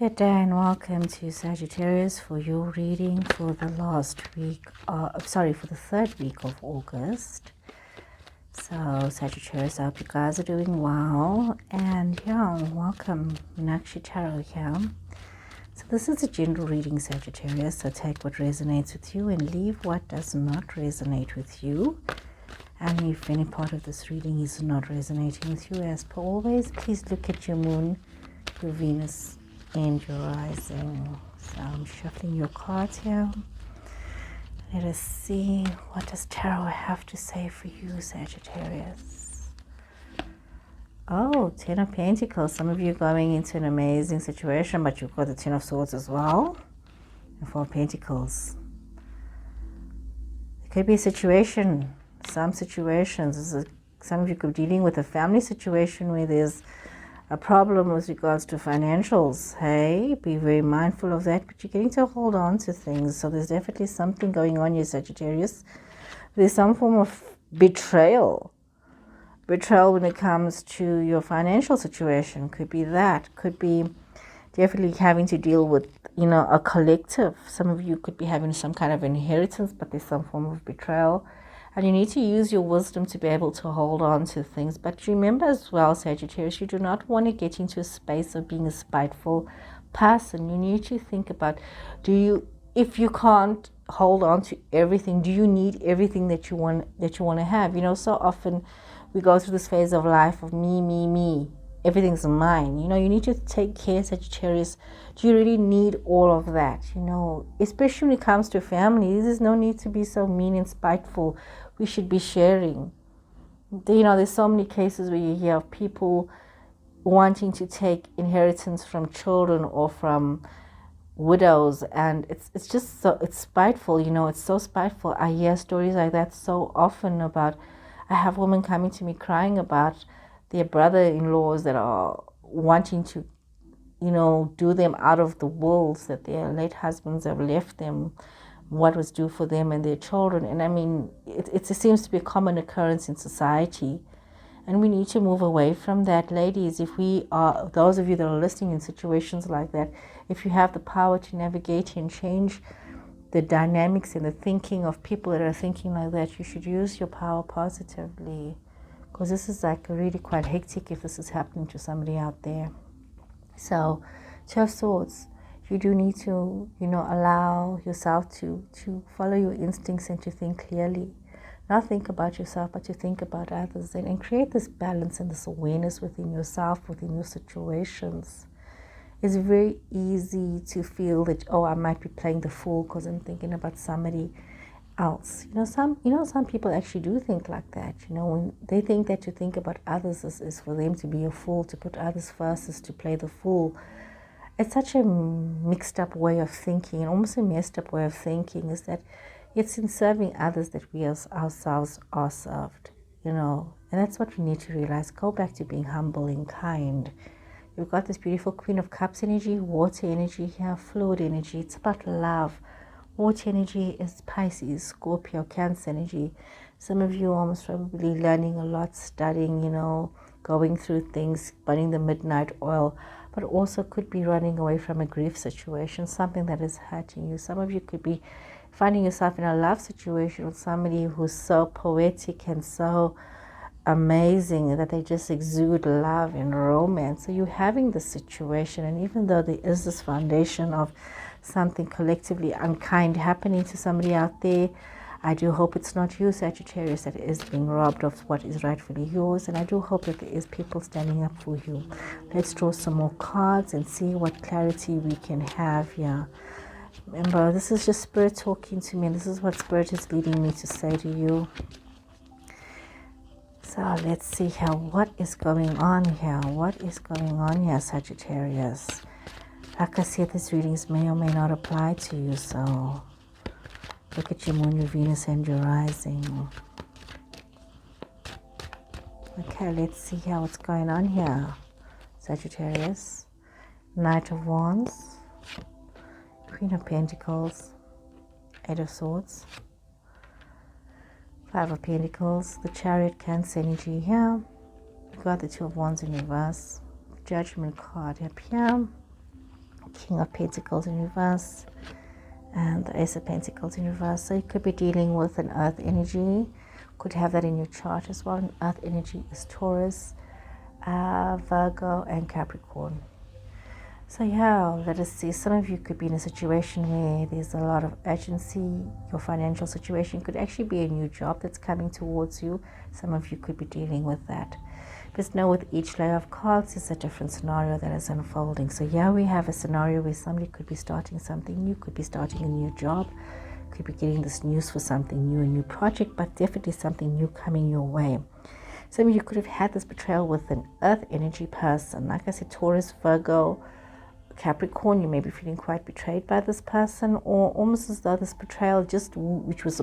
Good day and welcome to Sagittarius for your reading for the for the third week of August. So Sagittarius, I hope you guys are doing well, and welcome, Meenakshi Tarot here. So this is a general reading, Sagittarius, so take what resonates with you and leave what does not resonate with you. And if any part of this reading is not resonating with you, as per always, please look at your moon, your Venus, and your rising. So I'm shuffling your cards here. Let us see, what does Tarot have to say for you, Sagittarius? Oh, Ten of Pentacles. Some of you are going into an amazing situation, but you've got the Ten of Swords as well. And Four of Pentacles. It could be a situation, some situations. Some of you could be dealing with a family situation where there's a problem with regards to financials. Hey, be very mindful of that, but you're getting to hold on to things. So there's definitely something going on here, Sagittarius. There's some form of betrayal when it comes to your financial situation. Could be that, could be definitely having to deal with a collective. Some of you could be having some kind of inheritance, but there's some form of betrayal. And you need to use your wisdom to be able to hold on to things. But remember as well, Sagittarius, you do not want to get into a space of being a spiteful person. You need to think about, if you can't hold on to everything, do you need everything that you want to have? So often we go through this phase of life of me. Everything's mine. You need to take care, Sagittarius. Do you really need all of that? Especially when it comes to family, there's no need to be so mean and spiteful. We should be sharing. There's so many cases where you hear of people wanting to take inheritance from children or from widows, and it's just so, it's spiteful. It's so spiteful. I hear stories like that so often about, I have women coming to me crying about their brother-in-laws that are wanting to, do them out of the wills that their late husbands have left them, what was due for them and their children. And I mean, it seems to be a common occurrence in society. And we need to move away from that. Ladies, if we are, those of you that are listening in situations like that, if you have the power to navigate and change the dynamics and the thinking of people that are thinking like that, you should use your power positively. Because this is like really quite hectic if this is happening to somebody out there. So, Two of Swords, you do need to, allow yourself to follow your instincts and to think clearly. Not think about yourself, but to think about others, and create this balance and this awareness within yourself, within your situations. It's very easy to feel that, I might be playing the fool because I'm thinking about somebody else. Some people actually do think like that. When they think that to think about others is for them to be a fool, to put others first is to play the fool. It's such a mixed up way of thinking, and almost a messed up way of thinking, is that it's in serving others that we ourselves are served, and that's what we need to realize. Go back to being humble and kind. You've got this beautiful Queen of Cups energy, water energy here, fluid energy. It's about love. Water energy is Pisces, Scorpio, Cancer energy. Some of you are almost probably learning a lot, studying, going through things, burning the midnight oil, but also could be running away from a grief situation, something that is hurting you. Some of you could be finding yourself in a love situation with somebody who's so poetic and so amazing that they just exude love and romance. So you're having this situation, and even though there is this foundation of something collectively unkind happening to somebody out there, I do hope it's not you, Sagittarius, that is being robbed of what is rightfully yours, and I do hope that there is people standing up for you. Let's draw some more cards and see what clarity we can have here. Remember, this is just Spirit talking to me, and this is what Spirit is leading me to say to you. So let's see here, what is going on here? What is going on here, Sagittarius? Like I said, these readings may or may not apply to you, so look at your moon, your Venus, and your rising. Okay, let's see here what's going on here, Sagittarius. Knight of Wands, Queen of Pentacles, Eight of Swords, Five of Pentacles, the Chariot, Cancer energy here. We've got the Two of Wands in reverse, Judgment card up here, King of Pentacles in reverse, and the Ace of Pentacles in reverse. So you could be dealing with an earth energy. Could have that in your chart as well. An earth energy is Taurus, Virgo, and Capricorn. So yeah, let us see. Some of you could be in a situation where there's a lot of urgency. Your financial situation could actually be a new job that's coming towards you. Some of you could be dealing with that. But know with each layer of cards, it's a different scenario that is unfolding. So yeah, we have a scenario where somebody could be starting something new, could be starting a new job, could be getting this news for something new, a new project, but definitely something new coming your way. Some of you could have had this betrayal with an earth energy person. Like I said, Taurus, Virgo, Capricorn, you may be feeling quite betrayed by this person, or almost as though this betrayal, just which was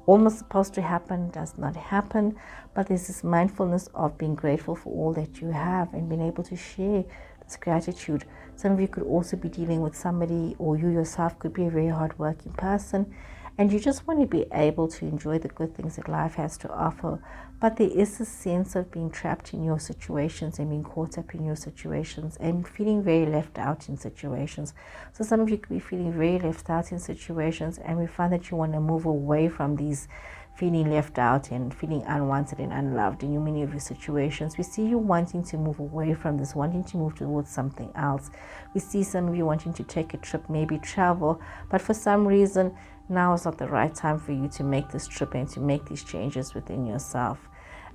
almost supposed to happen, does not happen. But there's this mindfulness of being grateful for all that you have and being able to share this gratitude. Some of you could also be dealing with somebody, or you yourself could be a very hardworking person, and you just want to be able to enjoy the good things that life has to offer. But there is a sense of being trapped in your situations and being caught up in your situations and feeling very left out in situations. So some of you could be feeling very left out in situations, and we find that you want to move away from these feeling left out and feeling unwanted and unloved in many of your situations. We see you wanting to move away from this, wanting to move towards something else. We see some of you wanting to take a trip, maybe travel, but for some reason, now is not the right time for you to make this trip and to make these changes within yourself.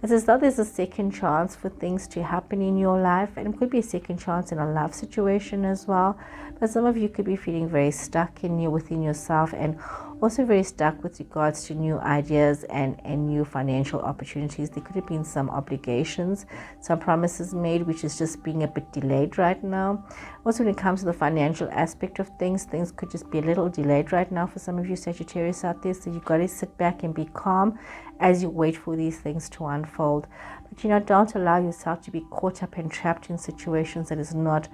It's as though there's a second chance for things to happen in your life, and it could be a second chance in a love situation as well. But some of you could be feeling very stuck within yourself, and also very stuck with regards to new ideas and new financial opportunities. There could have been some obligations, some promises made, which is just being a bit delayed right now. Also, when it comes to the financial aspect of things could just be a little delayed right now for some of you Sagittarius out there. So you've got to sit back and be calm as you wait for these things to unfold. But don't allow yourself to be caught up and trapped in situations that is not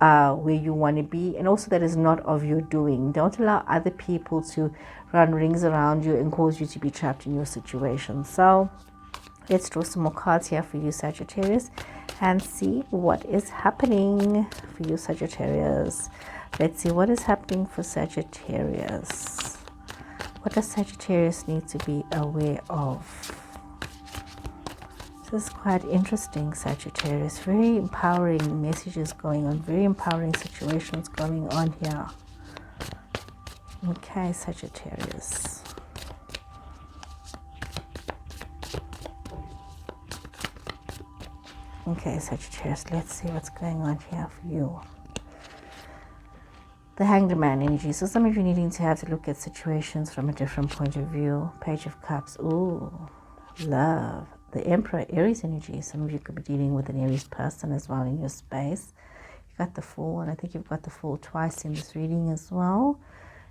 where you want to be, and also that is not of your doing. Don't allow other people to run rings around you and cause you to be trapped in your situation. So let's draw some more cards here for you Sagittarius and see what is happening for you Sagittarius. Let's see what is happening for Sagittarius. What does Sagittarius need to be aware of? This is quite interesting, Sagittarius. Very empowering messages going on, very empowering situations going on here. Okay, Sagittarius. Okay, Sagittarius, let's see what's going on here for you. The Hanged Man energy. So some of you needing to have to look at situations from a different point of view. Page of Cups. Ooh, love. The Emperor, Aries energy. Some of you could be dealing with an Aries person as well in your space. You got the Fool, and I think you've got the Fool twice in this reading as well.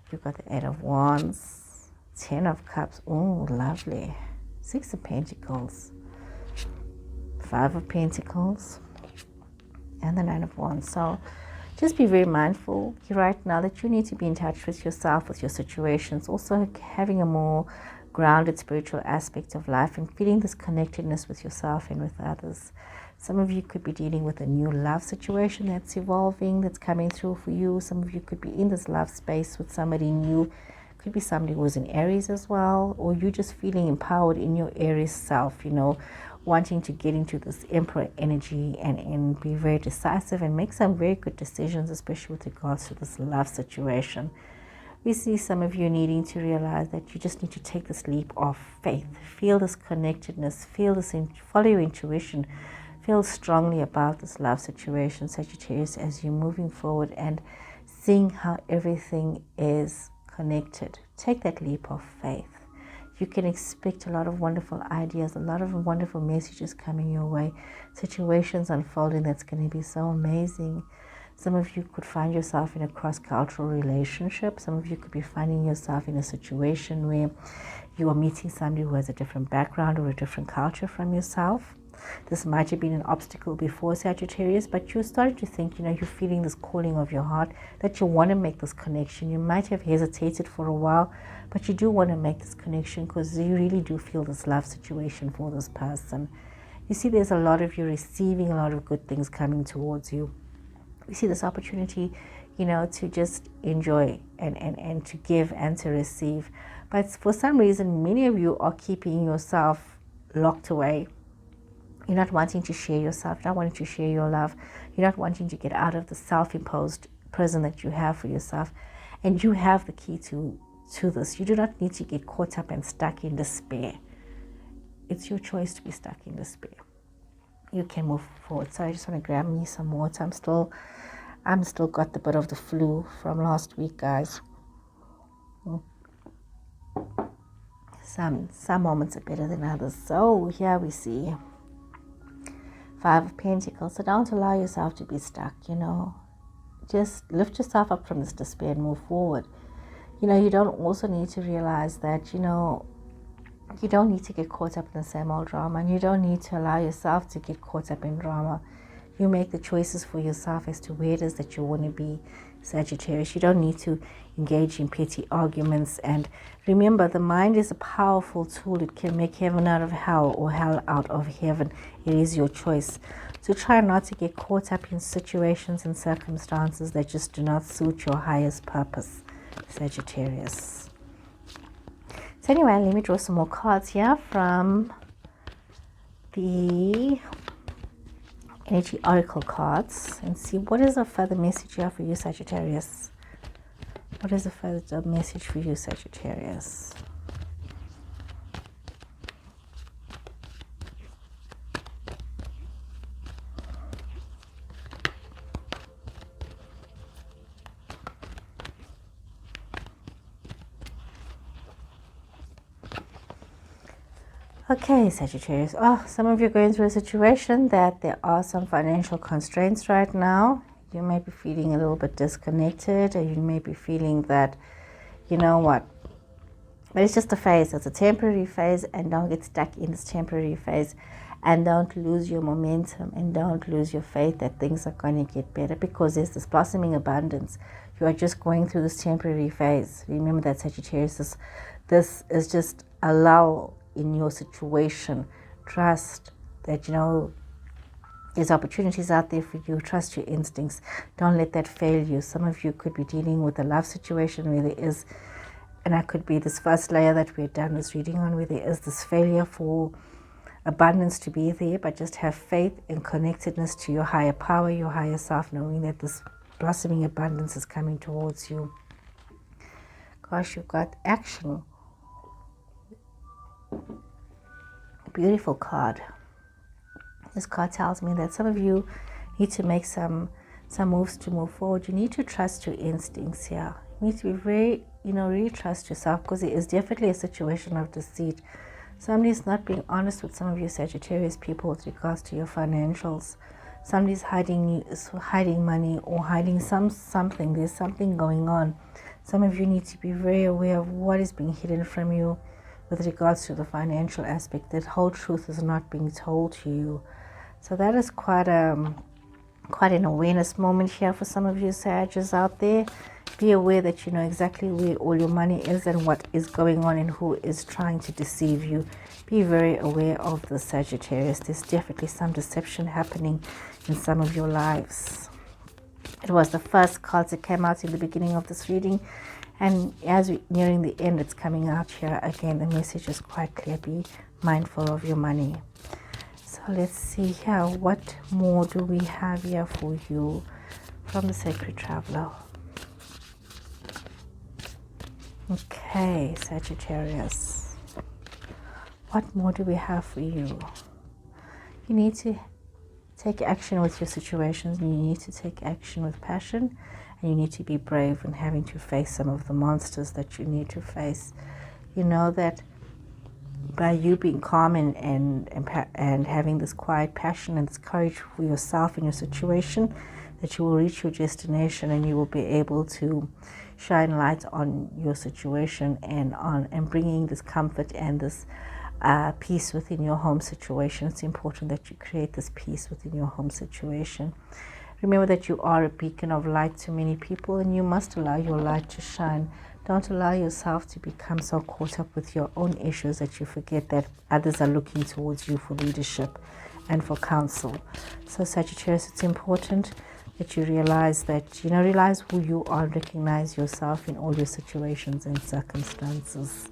You've got the Eight of Wands, 10 of Cups. Oh, lovely. 6 of Pentacles, 5 of Pentacles, and the 9 of Wands. So just be very mindful right now that you need to be in touch with yourself, with your situations. Also having a more grounded spiritual aspect of life and feeling this connectedness with yourself and with others. Some of you could be dealing with a new love situation that's evolving, that's coming through for you. Some of you could be in this love space with somebody new. Could be somebody who's in Aries as well, or you just feeling empowered in your Aries self, wanting to get into this Emperor energy and be very decisive and make some very good decisions, especially with regards to this love situation. We see some of you needing to realize that you just need to take this leap of faith, feel this connectedness, follow your intuition, feel strongly about this love situation, Sagittarius, as you're moving forward and seeing how everything is connected. Take that leap of faith. You can expect a lot of wonderful ideas, a lot of wonderful messages coming your way, situations unfolding that's going to be so amazing. Some of you could find yourself in a cross-cultural relationship. Some of you could be finding yourself in a situation where you are meeting somebody who has a different background or a different culture from yourself. This might have been an obstacle before, Sagittarius, but you're starting to think, you're feeling this calling of your heart, that you want to make this connection. You might have hesitated for a while, but you do want to make this connection because you really do feel this love situation for this person. You see, there's a lot of you receiving a lot of good things coming towards you. We see this opportunity you know, to just enjoy and to give and to receive. But for some reason, many of you are keeping yourself locked away. You're not wanting to share yourself, you're not wanting to share your love, you're not wanting to get out of the self-imposed prison that you have for yourself. And you have the key to this. You do not need to get caught up and stuck in despair. It's your choice to be stuck in despair. You can move forward. So I just want to grab me some water. I'm still got the bit of the flu from last week, guys. Some moments are better than others. So here we see Five of Pentacles. So don't allow yourself to be stuck, you know. Just lift yourself up from this despair and move forward. You know, you don't also need to realize that, you know, you don't need to get caught up in the same old drama, and you don't need to allow yourself to get caught up in drama. You make the choices for yourself as to where it is that you want to be, Sagittarius. You don't need to engage in petty arguments. And remember, the mind is a powerful tool. It can make heaven out of hell or hell out of heaven. It is your choice. So try not to get caught up in situations and circumstances that just do not suit your highest purpose, Sagittarius. So anyway, let me draw some more cards here from the Energy Oracle cards and see what is a further message here for you, Sagittarius. What is a further message for you, Sagittarius? Okay, Sagittarius. Oh, some of you are going through a situation that there are some financial constraints right now. You may be feeling a little bit disconnected, or you may be feeling that, you know what, but it's just a phase. It's a temporary phase, and don't get stuck in this temporary phase, and don't lose your momentum, and don't lose your faith that things are going to get better, because there's this blossoming abundance. You are just going through this temporary phase. Remember that, Sagittarius. This is just a lull in your situation. Trust that, you know, there's opportunities out there for you. Trust your instincts. Don't let that fail you. Some of you could be dealing with a love situation where there is, and that could be this first layer that we're done this reading on, where there is this failure for abundance to be there, but just have faith and connectedness to your higher power, your higher self, knowing that this blossoming abundance is coming towards you. Gosh, you've got action. Beautiful card. This card tells me that some of you need to make some moves to move forward. You need to trust your instincts here. You need to be very, you know, really trust yourself, because it is definitely a situation of deceit. Somebody's not being honest with some of you Sagittarius people with regards to your financials. Somebody's hiding money or hiding something. There's something going on. Some of you need to be very aware of what is being hidden from you with regards to the financial aspect. That whole truth is not being told to you. So that is quite an awareness moment here for some of you Sagittarius out there. Be aware that you know exactly where all your money is and what is going on and who is trying to deceive you. Be very aware of the Sagittarius. There's definitely some deception happening in some of your lives. It was the first cards that came out in the beginning of this reading, and as we're nearing the end, it's coming out here again. The message is quite clear. Be mindful of your money. So let's see here. What more do we have here for you from the Sacred Traveler? Okay, Sagittarius. What more do we have for you? You need to take action with your situations, and you need to take action with passion, and you need to be brave in having to face some of the monsters that you need to face. You know that by you being calm and having this quiet passion and this courage for yourself and your situation, that you will reach your destination, and you will be able to shine light on your situation and bringing this comfort and this peace within your home situation. It's important that you create this peace within your home situation. Remember that you are a beacon of light to many people, and you must allow your light to shine. Don't allow yourself to become so caught up with your own issues that you forget that others are looking towards you for leadership and for counsel. So Sagittarius, it's important that you realize that, realize who you are, recognize yourself in all your situations and circumstances.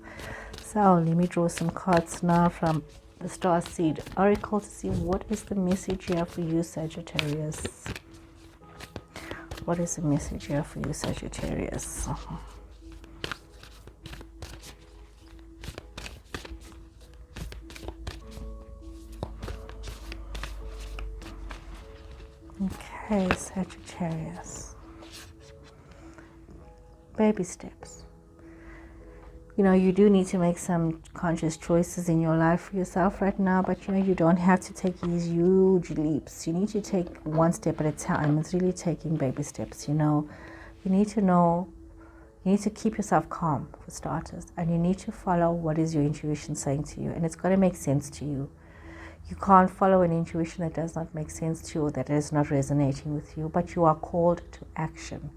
So let me draw some cards now from the Starseed Oracle to see what is the message here for you, Sagittarius. What is the message here for you, Sagittarius? Okay, Sagittarius. Baby steps. You do need to make some conscious choices in your life for yourself right now, but you don't have to take these huge leaps. You need to take one step at a time. It's really taking baby steps. You need to keep yourself calm, for starters, and you need to follow what is your intuition saying to you, and it's got to make sense to you. You can't follow an intuition that does not make sense to you or that is not resonating with you, but you are called to action.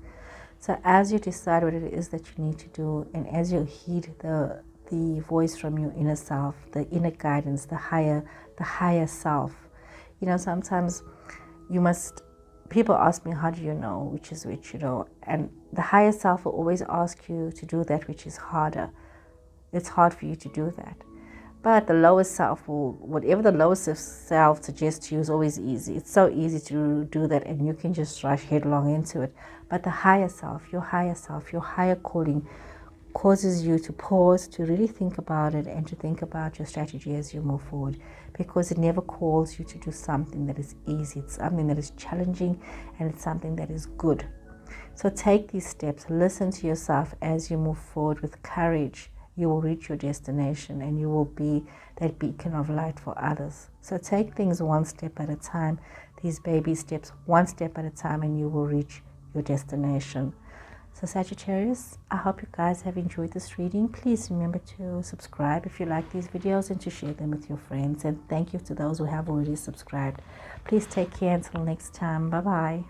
So as you decide what it is that you need to do, and as you heed the voice from your inner self, the inner guidance, the higher self, sometimes people ask me, how do you know which is which, and the higher self will always ask you to do that which is harder. It's hard for you to do that. But the lowest self whatever the lowest self suggests to you is always easy. It's so easy to do that, and you can just rush headlong into it. But the higher self, your higher calling, causes you to pause, to really think about it, and to think about your strategy as you move forward. Because it never calls you to do something that is easy. It's something that is challenging, and it's something that is good. So take these steps. Listen to yourself as you move forward with courage. You will reach your destination, and you will be that beacon of light for others. So take things one step at a time, these baby steps, one step at a time, and you will reach your destination. So Sagittarius, I hope you guys have enjoyed this reading. Please remember to subscribe if you like these videos and to share them with your friends. And thank you to those who have already subscribed. Please take care until next time. Bye-bye.